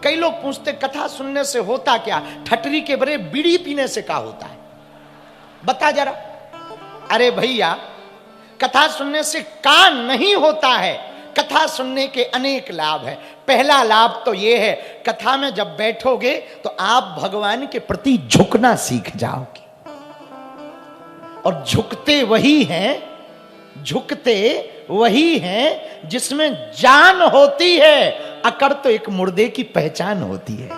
कई लोग पूछते कथा सुनने से होता क्या? ठटरी के बरे बीड़ी पीने से क्या होता है, बता जरा। अरे भैया, कथा सुनने से का नहीं होता है। कथा सुनने के अनेक लाभ हैं। पहला लाभ तो यह है, कथा में जब बैठोगे तो आप भगवान के प्रति झुकना सीख जाओगे। और झुकते वही हैं जिसमें जान होती है। अकड़ तो एक मुर्दे की पहचान होती है।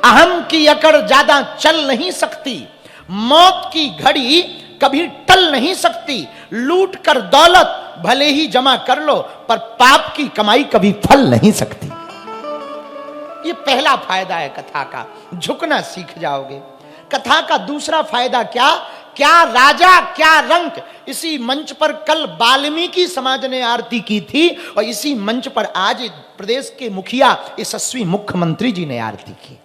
अहम की अकड़ ज्यादा चल नहीं सकती। मौत की घड़ी कभी टल नहीं सकती। लूट कर दौलत भले ही जमा कर लो, पर पाप की कमाई कभी फल नहीं सकती। ये पहला फायदा है कथा का, झुकना सीख जाओगे। कथा का दूसरा फायदा क्या राजा क्या रंक। इसी मंच पर कल वाल्मीकि समाज ने आरती की थी और इसी मंच पर आज प्रदेश के मुखिया यशस्वी मुख्यमंत्री जी ने आरती की।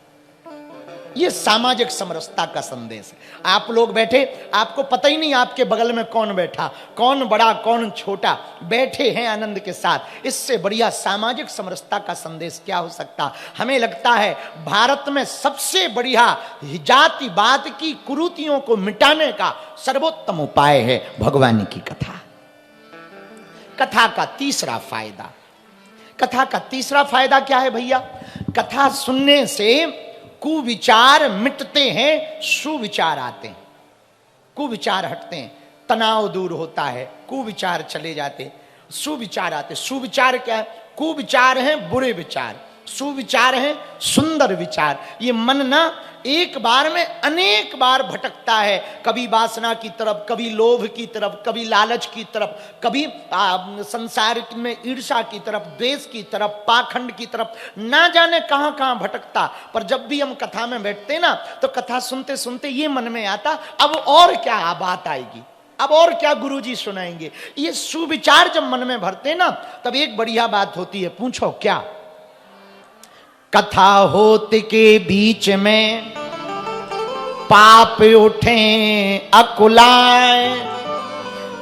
यह सामाजिक समरसता का संदेश है। आप लोग बैठे, आपको पता ही नहीं आपके बगल में कौन बैठा, कौन बड़ा कौन छोटा, बैठे हैं आनंद के साथ। इससे बढ़िया सामाजिक समरसता का संदेश क्या हो सकता। हमें लगता है भारत में सबसे बढ़िया जातिवाद की कुरीतियों को मिटाने का सर्वोत्तम उपाय है भगवान की कथा। कथा का तीसरा फायदा क्या है भैया? कथा सुनने से कुविचार मिटते हैं, सुविचार आते हैं। कुविचार हटते हैं, तनाव दूर होता है, कुविचार चले जाते, सुविचार आते। सुविचार क्या है? कुविचार हैं बुरे विचार, सुविचार हैं सुंदर विचार। ये मन ना एक बार में अनेक बार भटकता है, कभी वासना की तरफ, कभी लोभ की तरफ, कभी लालच की तरफ, कभी संसार में ईर्ष्या की तरफ, द्वेष की तरफ, पाखंड की तरफ, ना जाने कहां कहां भटकता। पर जब भी हम कथा में बैठते ना, तो कथा सुनते सुनते ये मन में आता, अब और क्या बात आएगी, अब और क्या गुरुजी सुनाएंगे। ये सुविचार जब मन में भरते ना, तब एक बढ़िया बात होती है। पूछो क्या? कथा होत के बीच में पाप उठे अकुलाए,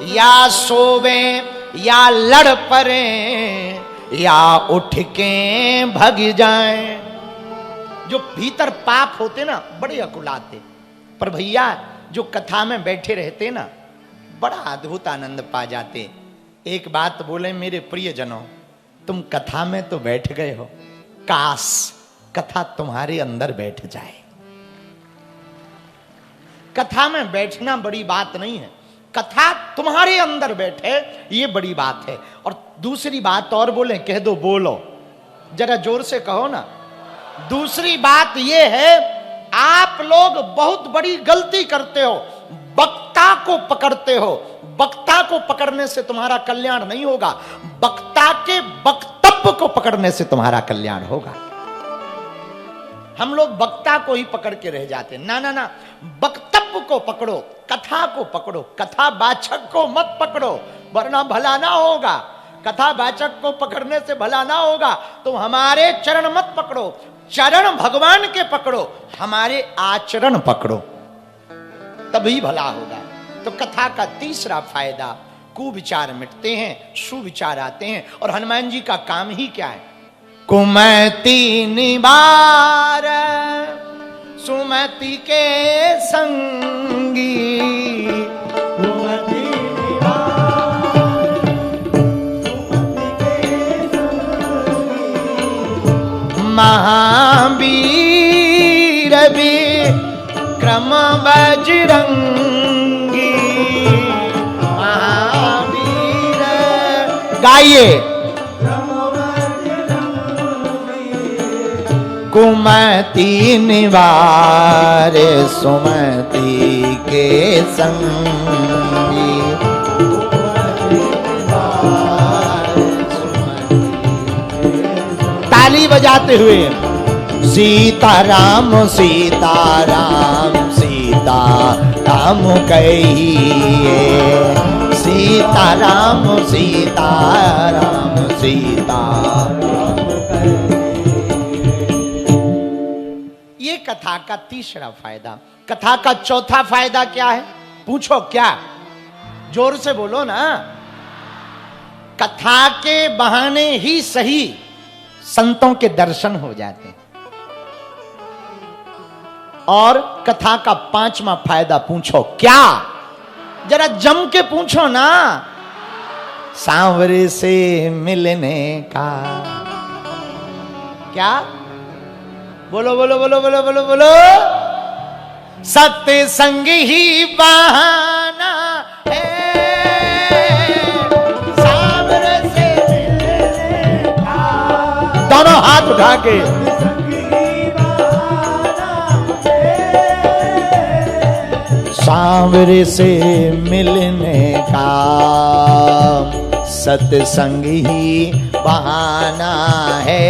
या सोवे या लड़ पड़े, या उठ के भग जाए। जो भीतर पाप होते ना, बड़े अकुलाते, पर भैया जो कथा में बैठे रहते ना, बड़ा अद्भुत आनंद पा जाते। एक बात बोले मेरे प्रियजनों, तुम कथा में तो बैठ गए हो, काश कथा तुम्हारे अंदर बैठ जाए। कथा में बैठना बड़ी बात नहीं है, कथा तुम्हारे अंदर बैठे ये बड़ी बात है। और दूसरी बात और बोले, कह दो, बोलो जरा जोर से कहो ना। दूसरी बात ये है, आप लोग बहुत बड़ी गलती करते हो, वक्ता को पकड़ते हो। वक्ता को पकड़ने से तुम्हारा कल्याण नहीं होगा, वक्ता के वक्तव्य को पकड़ने से तुम्हारा कल्याण होगा। हम लोग वक्ता को ही पकड़ के रह जाते। ना ना ना, वक्तव्य को पकड़ो, कथा को पकड़ो, कथा वाचक को मत पकड़ो, वरना भला ना होगा। कथा वाचक को पकड़ने से भला ना होगा। तो हमारे चरण मत पकड़ो, चरण भगवान के पकड़ो, हमारे आचरण पकड़ो, तभी भला होगा। तो कथा का तीसरा फायदा, कुविचार मिटते हैं, सुविचार आते हैं। और हनुमान जी का काम ही क्या है? कुमति निवार सुमति के संगी, कुमति निवार सुमति के संगी, महावीर विक्रम बजरंगी, महावीर। गाइए। कुमति निवार सुमति के संगी, ताली बजाते हुए सीताराम सीताराम सीताराम कहिए, सीताराम सीताराम सीताराम कहिए। ये कथा का तीसरा फायदा। कथा का चौथा फायदा क्या है? पूछो क्या? जोर से बोलो ना। कथा के बहाने ही सही, संतों के दर्शन हो जाते हैं। और कथा का 5वां फायदा पूछो क्या, जरा जम के पूछो ना। सांवरे से मिलने का क्या, बोलो बोलो बोलो बोलो बोलो बोलो। सत्संग ही बहाना है सांवरे से मिलने का। दोनों हाथ उठा के सांवरे से मिलने का सत्संग ही बहाना है।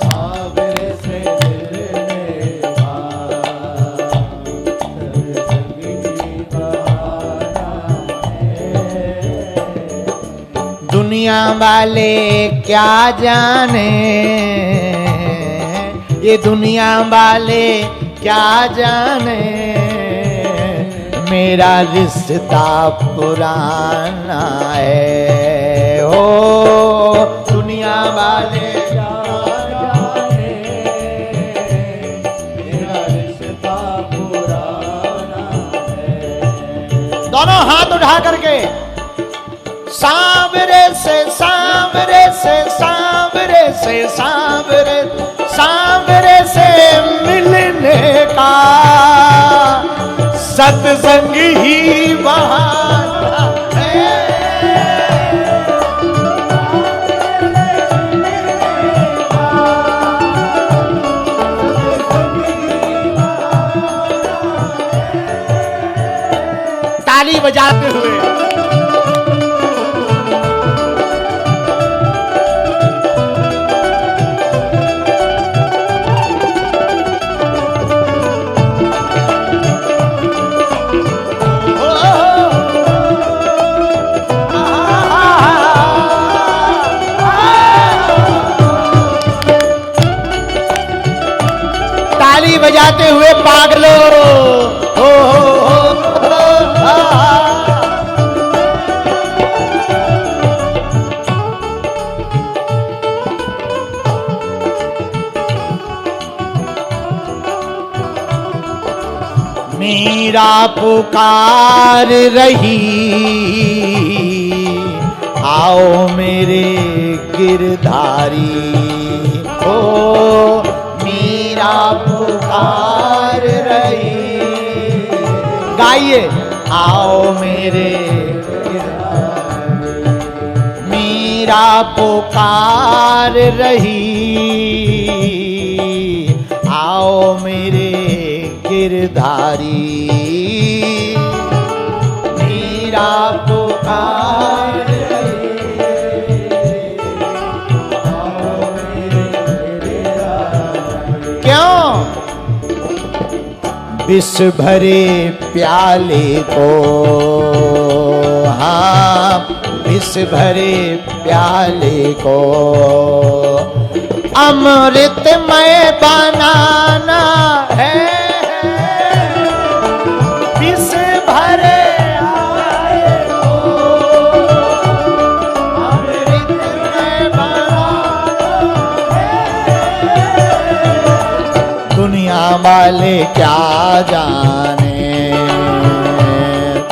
सांवरे से मिलने का सत्संग ही बहाना है। दुनिया वाले क्या जाने, ये दुनिया वाले क्या जाने, मेरा रिश्ता पुराना है। हो दुनिया वाले क्या जाने, मेरा रिश्ता पुराना है। दोनों हाथ उठा करके सांवरे से सांवरे से सांवरे से सांवरे सांवरे से मिलने का सत्संग ही बहाना है। ताली बजाते हुए बजाते हुए पागलो हो मीरा पुकार रही आओ मेरे गिरधारी। ओ मीरा पुकार रही, गाइए आओ मेरे मीरा पुकार रही आओ मेरे गिरधारी। मीरा पुकार विष भरे प्याले को, हाँ विष भरे प्याले को अमृतमय बनाना है। विष भरे प्याले को अमृतमय बनाना है। दुनिया वाले क्या जाने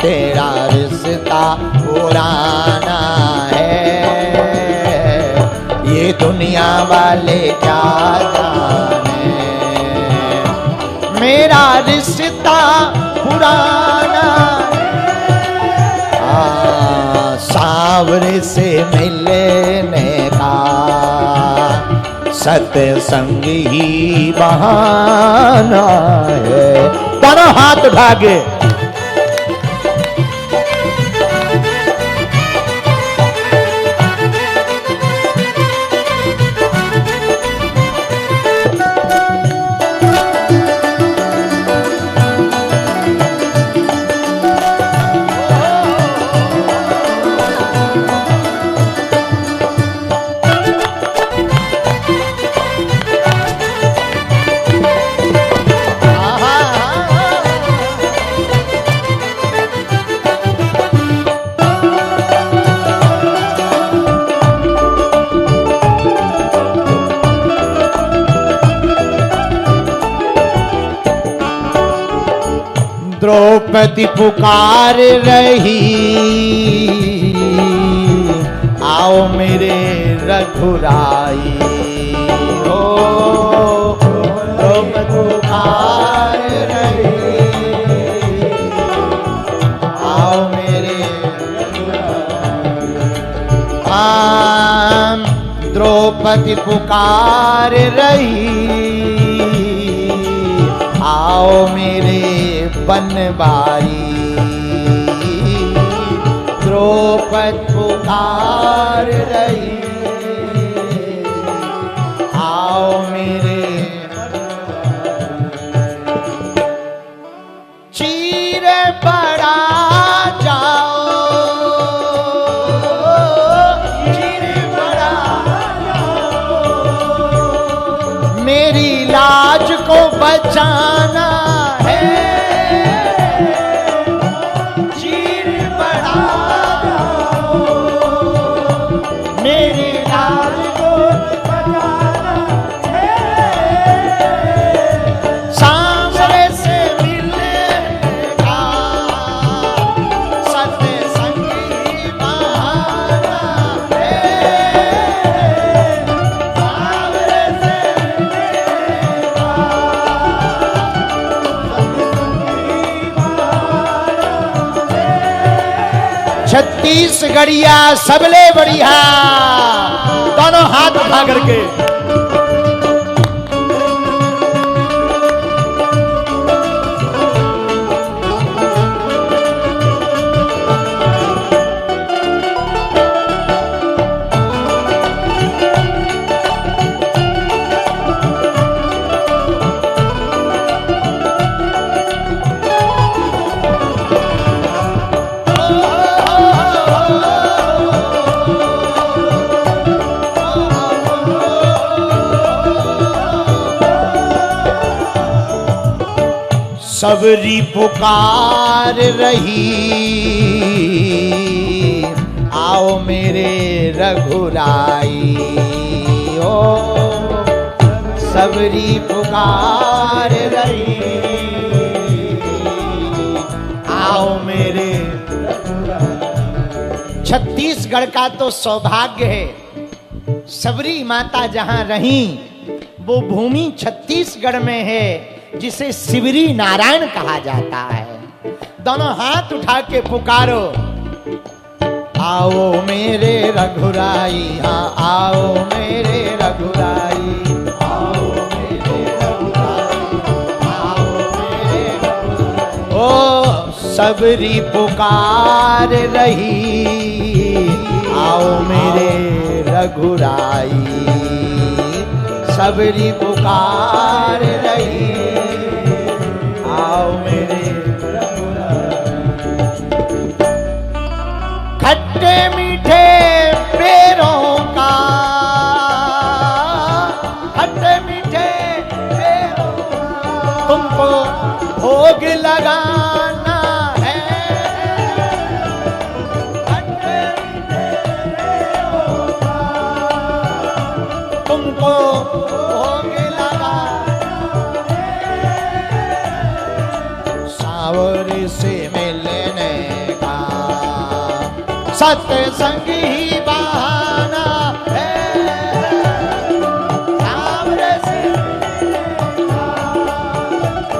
तेरा रिश्ता पुराना है। ये दुनिया वाले क्या जाने मेरा रिश्ता पुराना है। सांवरे से मिलने का सत्संग ही बहाना है। दोनों हाथ भागे द्रौपदी पुकार रही, आओ मेरे रघुराई। ओ द्रौपदी पुकार रही, आओ मेरे द्रौपदी पुकार रही, आओ मेरे बनवारी। द्रौपदी पुकार रही, आओ मेरे चीर पड़ा जाओ, चीर पड़ा जाओ, मेरी लाज को बचाना है। चीर पड़ा जाओ, मेरी लाज को बचाना है। सामने से मिलने का सत्संगी बहाना है। सामने से मिलने का छत्तीसगढ़िया सबले बढ़िया, दोनों हाथ उठा करके। सबरी पुकार रही, आओ मेरे रघुराई। ओ सबरी पुकार रही, आओ मेरे रघुराई। छत्तीसगढ़ का तो सौभाग्य है, सबरी माता जहां रही वो भूमि छत्तीसगढ़ में है, जिसे शिवरी नारायण कहा जाता है। दोनों हाथ उठा के पुकारो, आओ मेरे रघुराई। हाँ आओ मेरे रघुराई, आओ मेरे रघुराई, आओ मेरे रघुराई। ओ सबरी पुकार रही, आओ मेरे रघुराई। सबरी पुकार रही, आओ मेरे खट्टे मीठे पेड़ों का, खट्टे मीठे पेड़ों का तुमको भोग लगाना है। खट्टे मीठे पेड़ों का तुमको भोग लगाना है। सावरी से मिलने का सत्संगी ही बहाना है। सावरे से मिलने का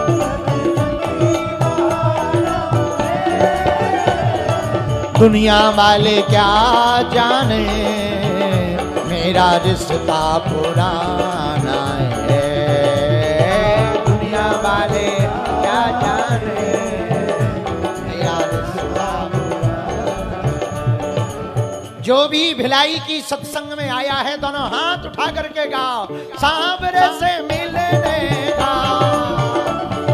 सत्संगी बहाना है। दुनिया वाले क्या जाने मेरा रिश्ता पुराना है। दुनिया वाले क्या जाने मेरा रिश्ता पुराना। जो भी भिलाई की सत्संग में आया है, दोनों हाथ उठा करके गाओ, सांवरे से मिलने का।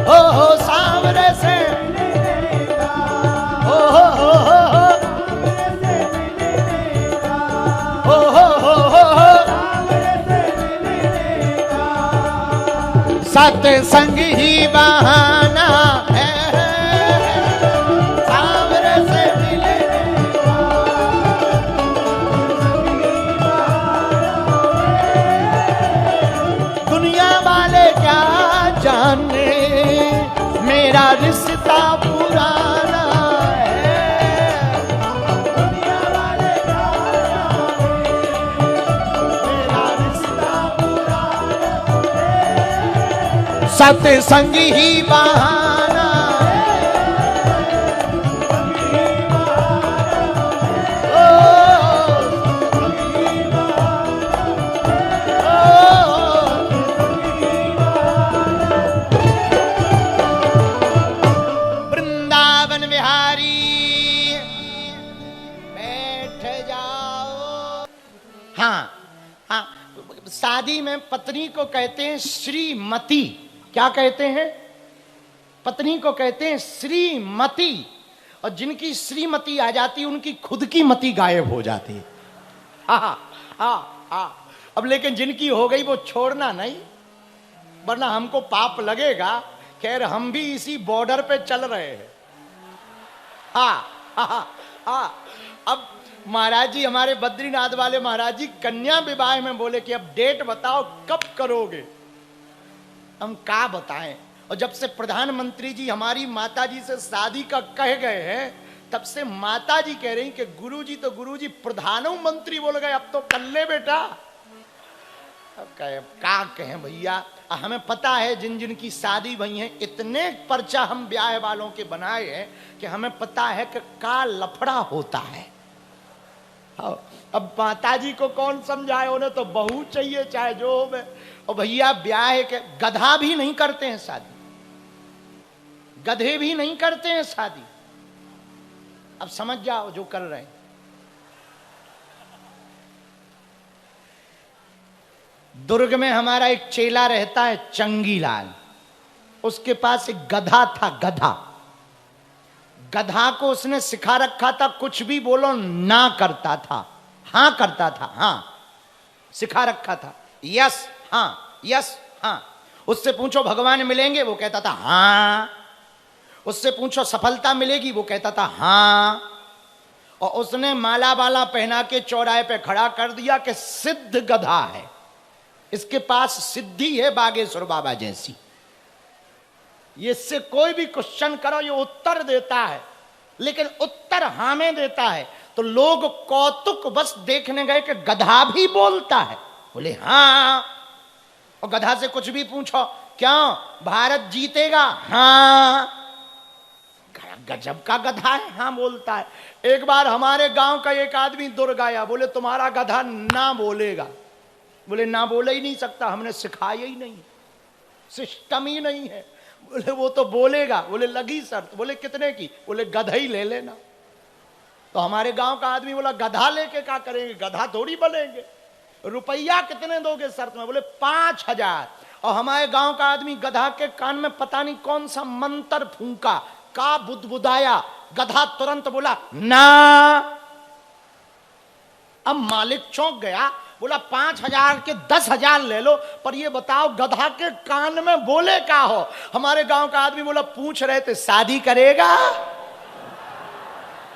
हो सांवरे से मिलने का। हो सत्संग ही बहाना है। सांवरे से मिलने का दुनिया वाले क्या जाने मेरा रिश्ता पूरा सत्संग ही बहाना। वृंदावन बिहारी बैठ जाओ। हाँ हाँ, शादी में पत्नी को कहते हैं श्रीमती। क्या कहते हैं? पत्नी को कहते हैं श्रीमती। और जिनकी श्रीमती आ जाती है उनकी खुद की मति गायब हो जाती है। हाँ हाँ हाँ। अब लेकिन जिनकी हो गई वो छोड़ना नहीं, वरना हमको पाप लगेगा। खैर हम भी इसी बॉर्डर पे चल रहे हैं। हाँ हाँ हाँ। अब महाराज जी, हमारे बद्रीनाथ वाले महाराज जी कन्या विवाह में बोले कि अब डेट बताओ कब करोगे। हम क्या बताएं। और जब से प्रधानमंत्री जी हमारी माता जी से शादी का कह गए हैं, तब से माता जी कह रही कि गुरुजी तो गुरुजी, प्रधानमंत्री बोल गए अब तो कर ले बेटा। अब क्या कहें भैया। हमें पता है जिन जिन की शादी हुई है, इतने पर्चा हम ब्याह वालों के बनाए हैं कि हमें पता है कि का लफड़ा होता है। अब माता जी को कौन समझाए, उन्हें तो बहू चाहिए चाहे जो हो। और भैया ब्याह के गधा भी नहीं करते हैं शादी, गधे भी नहीं करते हैं शादी। अब समझ जाओ जो कर रहे हैं। दुर्ग में हमारा एक चेला रहता है चंगीलाल, उसके पास एक गधा था। गधा को उसने सिखा रखा था, कुछ भी बोलो ना करता था, हाँ करता था। हाँ सिखा रखा था, यस हाँ यस हाँ। उससे पूछो भगवान मिलेंगे, वो कहता था हाँ। उससे पूछो सफलता मिलेगी, वो कहता था हाँ। और उसने माला वाला पहना के चौराहे पे खड़ा कर दिया कि सिद्ध गधा है, इसके पास सिद्धि है बागेश्वर बाबा जैसी। ये इससे कोई भी क्वेश्चन करो ये उत्तर देता है, लेकिन उत्तर हाँ में देता है। तो लोग कौतुक बस देखने गए कि गधा भी बोलता है, बोले हाँ। और गधा से कुछ भी पूछो, क्यों भारत जीतेगा, हाँ। गजब का गधा है, हाँ बोलता है। एक बार हमारे गांव का एक आदमी दुर्ग आया, बोले तुम्हारा गधा ना बोलेगा। बोले ना बोले ही नहीं सकता, हमने सिखाया ही नहीं, सिस्टम ही नहीं है। बोले वो तो बोलेगा। बोले लगी शर्त। बोले कितने की? बोले गधा ही ले लेना। तो हमारे गांव का आदमी बोला गधा लेके क्या करेंगे, गधा थोड़ी बनेंगे, रुपया कितने दोगे शर्त में? बोले 5000। और हमारे गांव का आदमी गधा के कान में पता नहीं कौन सा मंत्र फूंका, का बुदबुदाया, गधा तुरंत बोला ना। अब मालिक चौंक गया, बोला 5000 के 10,000 ले लो, पर ये बताओ गधा के कान में बोले क्या हो? हमारे गांव का आदमी बोला पूछ रहे थे शादी करेगा?